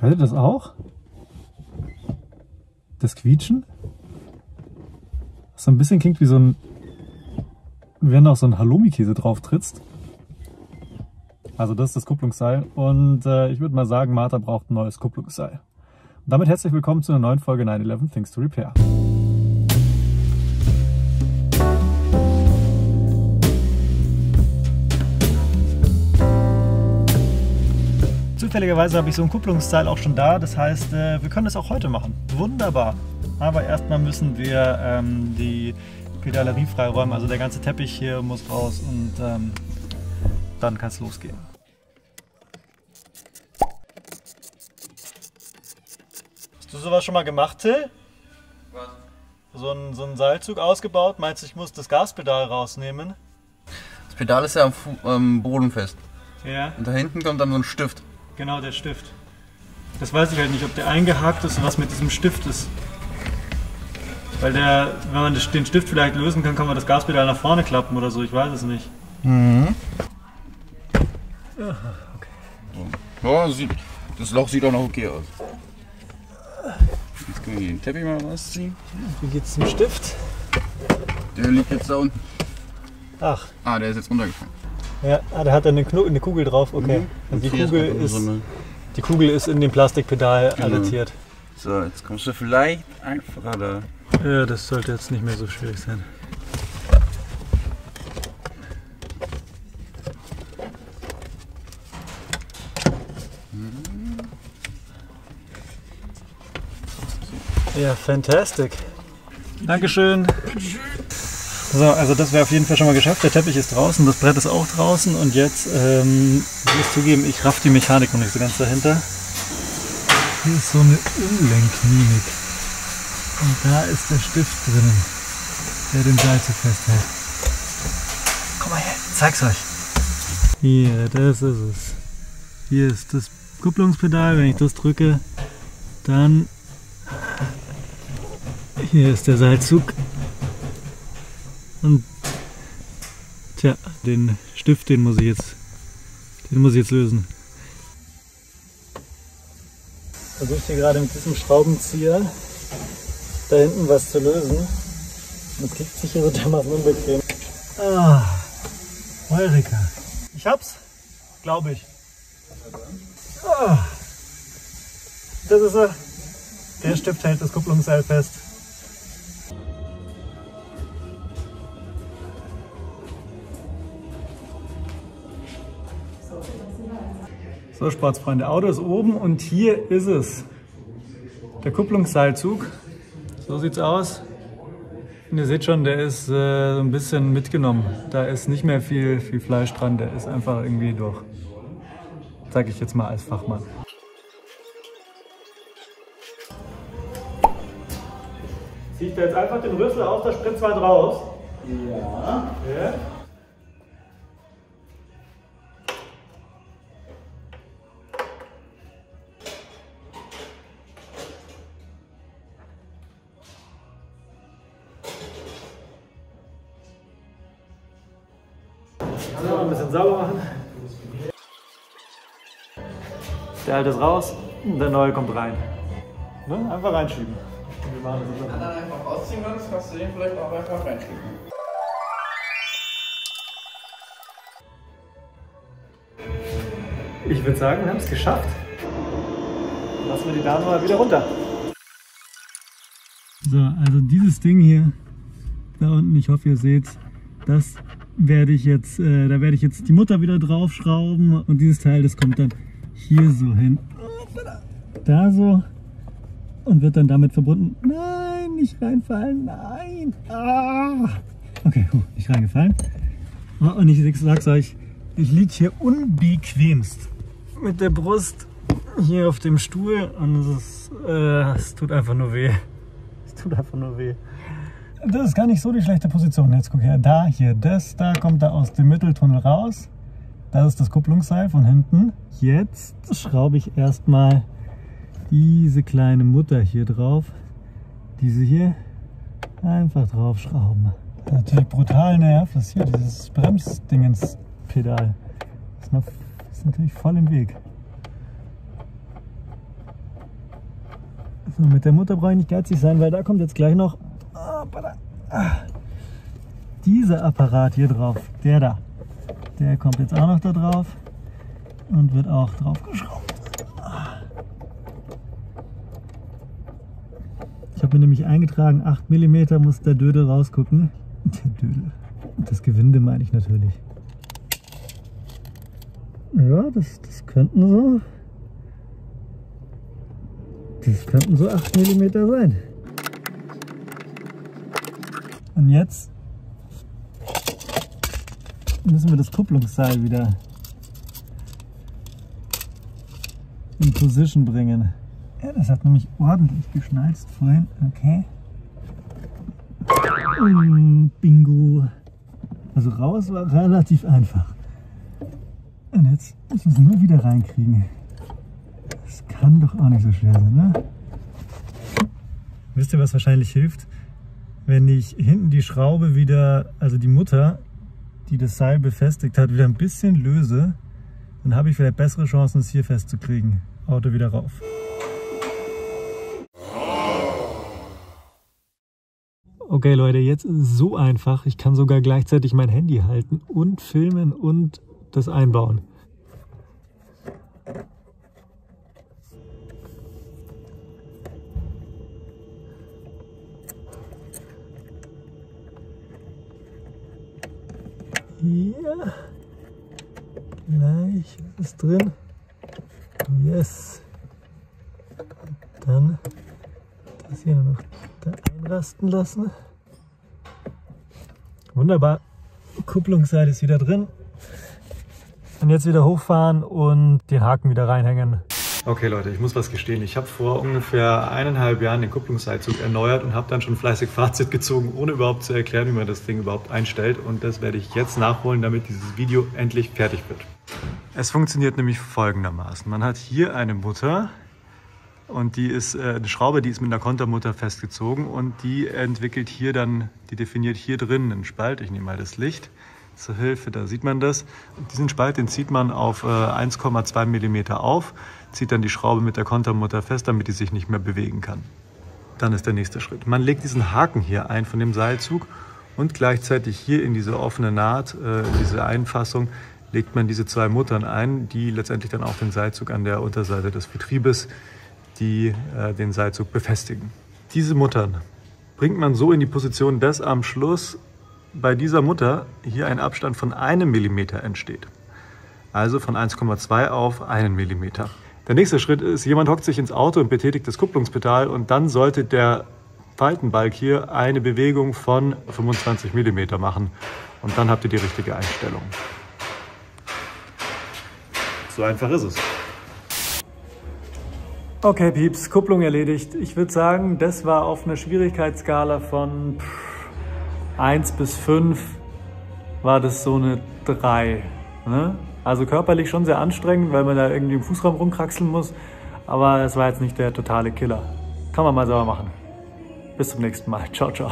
Hört ihr das auch? Das Quietschen? Das so ein bisschen klingt wie so ein, wenn du auf so einen Halloumi-Käse drauf trittst. Also das ist das Kupplungsseil und ich würde mal sagen, Martha braucht ein neues Kupplungsseil. Und damit herzlich willkommen zu einer neuen Folge 911 Things to Repair. Zufälligerweise habe ich so ein Kupplungsseil auch schon da, das heißt, wir können es auch heute machen. Wunderbar. Aber erstmal müssen wir die Pedalerie freiräumen, also der ganze Teppich hier muss raus und dann kann es losgehen. Hast du sowas schon mal gemacht, Till? Was? So einen Seilzug ausgebaut? Meinst du, ich muss das Gaspedal rausnehmen? Das Pedal ist ja am Boden fest. Ja. Und da hinten kommt dann so ein Stift. Genau, der Stift. Das weiß ich halt nicht, ob der eingehakt ist und was mit diesem Stift ist. Weil wenn man den Stift vielleicht lösen kann, kann man das Gaspedal nach vorne klappen oder so, ich weiß es nicht. Mhm. Ja, okay. Ja, das Loch sieht auch noch okay aus. Jetzt können wir den Teppich mal rausziehen. Wie geht's zum Stift? Der liegt jetzt da unten. Ach. Ah, der ist jetzt runtergefallen. Ja, der hat eine Kugel drauf, okay. Und die Kugel ist in dem Plastikpedal arretiert. So, jetzt kommst du vielleicht einfacher da. Ja, das sollte jetzt nicht mehr so schwierig sein. Ja, fantastic. Dankeschön. So, also das wäre auf jeden Fall schon mal geschafft. Der Teppich ist draußen, das Brett ist auch draußen und jetzt, ich muss zugeben, ich raff die Mechanik noch nicht so ganz dahinter. Hier ist so eine Umlenkmimik. Und da ist der Stift drinnen, der den Seilzug festhält. Komm mal her, ich zeig's euch. Hier, das ist es. Hier ist das Kupplungspedal, wenn ich das drücke, dann hier ist der Seilzug. Und tja, den Stift, den muss ich jetzt lösen. Ich versuche hier gerade mit diesem Schraubenzieher da hinten was zu lösen. Und es klickt sich hier so dermaßen unbequem. Ah, Eureka. Ich hab's, glaube ich. Ah, das ist er. Der Stift hält das Kupplungsseil fest. So, Sportsfreunde, Auto ist oben und hier ist es. Der Kupplungsseilzug. So sieht's aus. Und ihr seht schon, der ist so ein bisschen mitgenommen. Da ist nicht mehr viel Fleisch dran, der ist einfach irgendwie durch. Sage ich jetzt mal als Fachmann. Zieht da jetzt einfach den Rüssel aus der Spritzwand raus? Ja. Ja. Also ein bisschen sauber machen. Der alte ist raus und der neue kommt rein. Ne? Einfach reinschieben. Wir machen das so. Wenn du dann einfach rausziehen kannst, kannst du den vielleicht auch einfach reinschieben. Ich würde sagen, wir haben es geschafft. Lassen wir die Dame mal wieder runter. So, also dieses Ding hier, da unten, ich hoffe ihr seht, das werde ich jetzt, da werde ich jetzt die Mutter wieder draufschrauben und dieses Teil, das kommt dann hier so hin. Da so und wird dann damit verbunden. Nein, nicht reinfallen, nein. Ah. Okay, nicht reingefallen. Und ich sag's euch, ich liege hier unbequemst mit der Brust hier auf dem Stuhl und es tut einfach nur weh. Es tut einfach nur weh. Das ist gar nicht so die schlechte Position. Jetzt guck her, da, hier, da kommt da aus dem Mitteltunnel raus. Das ist das Kupplungsseil von hinten. Jetzt schraube ich erstmal diese kleine Mutter hier drauf. Diese hier einfach draufschrauben. Natürlich brutal nervt, hier dieses Bremsdingenspedal. Das ist natürlich voll im Weg. So, mit der Mutter brauche ich nicht geizig sein, weil da kommt jetzt gleich noch dieser Apparat hier drauf. Der da. Der kommt jetzt auch noch da drauf und wird auch drauf geschraubt. Ich habe mir nämlich eingetragen, 8 mm muss der Dödel rausgucken. Der Dödel. Das Gewinde meine ich natürlich. Ja, das könnten so. Das könnten so 8 mm sein. Und jetzt müssen wir das Kupplungsseil wieder in Position bringen. Ja, das hat nämlich ordentlich geschnalzt vorhin. Okay. Bingo. Also raus war relativ einfach. Und jetzt müssen wir es nur wieder reinkriegen. Das kann doch auch nicht so schwer sein, ne? Wisst ihr, was wahrscheinlich hilft? Wenn ich hinten die Schraube wieder, also die Mutter, die das Seil befestigt hat, wieder ein bisschen löse, dann habe ich vielleicht bessere Chancen, es hier festzukriegen. Auto wieder rauf. Okay Leute, jetzt ist es so einfach. Ich kann sogar gleichzeitig mein Handy halten und filmen und das einbauen. Hier. Gleich ist drin. Yes. Und dann das hier noch da einrasten lassen. Wunderbar. Kupplungsseil ist wieder drin. Und jetzt wieder hochfahren und den Haken wieder reinhängen. Okay Leute, ich muss was gestehen. Ich habe vor ungefähr 1,5 Jahren den Kupplungsseilzug erneuert und habe dann schon fleißig Fazit gezogen, ohne überhaupt zu erklären, wie man das Ding überhaupt einstellt. Und das werde ich jetzt nachholen, damit dieses Video endlich fertig wird. Es funktioniert nämlich folgendermaßen. Man hat hier eine Mutter und die ist eine Schraube, die ist mit einer Kontermutter festgezogen und die entwickelt hier dann, die definiert hier drin einen Spalt. Ich nehme mal das Licht zur Hilfe, da sieht man das. Und diesen Spalt, den zieht man auf 1,2 mm auf, zieht dann die Schraube mit der Kontermutter fest, damit die sich nicht mehr bewegen kann. Dann ist der nächste Schritt. Man legt diesen Haken hier ein von dem Seilzug und gleichzeitig hier in diese offene Naht, diese Einfassung, legt man diese 2 Muttern ein, die letztendlich dann auch den Seilzug an der Unterseite des Getriebes, die den Seilzug befestigen. Diese Muttern bringt man so in die Position, dass am Schluss bei dieser Mutter hier ein Abstand von 1 mm entsteht. Also von 1,2 auf 1 mm. Der nächste Schritt ist, jemand hockt sich ins Auto und betätigt das Kupplungspedal und dann sollte der Faltenbalg hier eine Bewegung von 25 mm machen und dann habt ihr die richtige Einstellung. So einfach ist es. Okay Pieps, Kupplung erledigt. Ich würde sagen, das war auf einer Schwierigkeitsskala von 1 bis 5 war das so eine 3. Ne? Also körperlich schon sehr anstrengend, weil man da irgendwie im Fußraum rumkraxeln muss. Aber es war jetzt nicht der totale Killer. Kann man mal selber machen. Bis zum nächsten Mal. Ciao, ciao.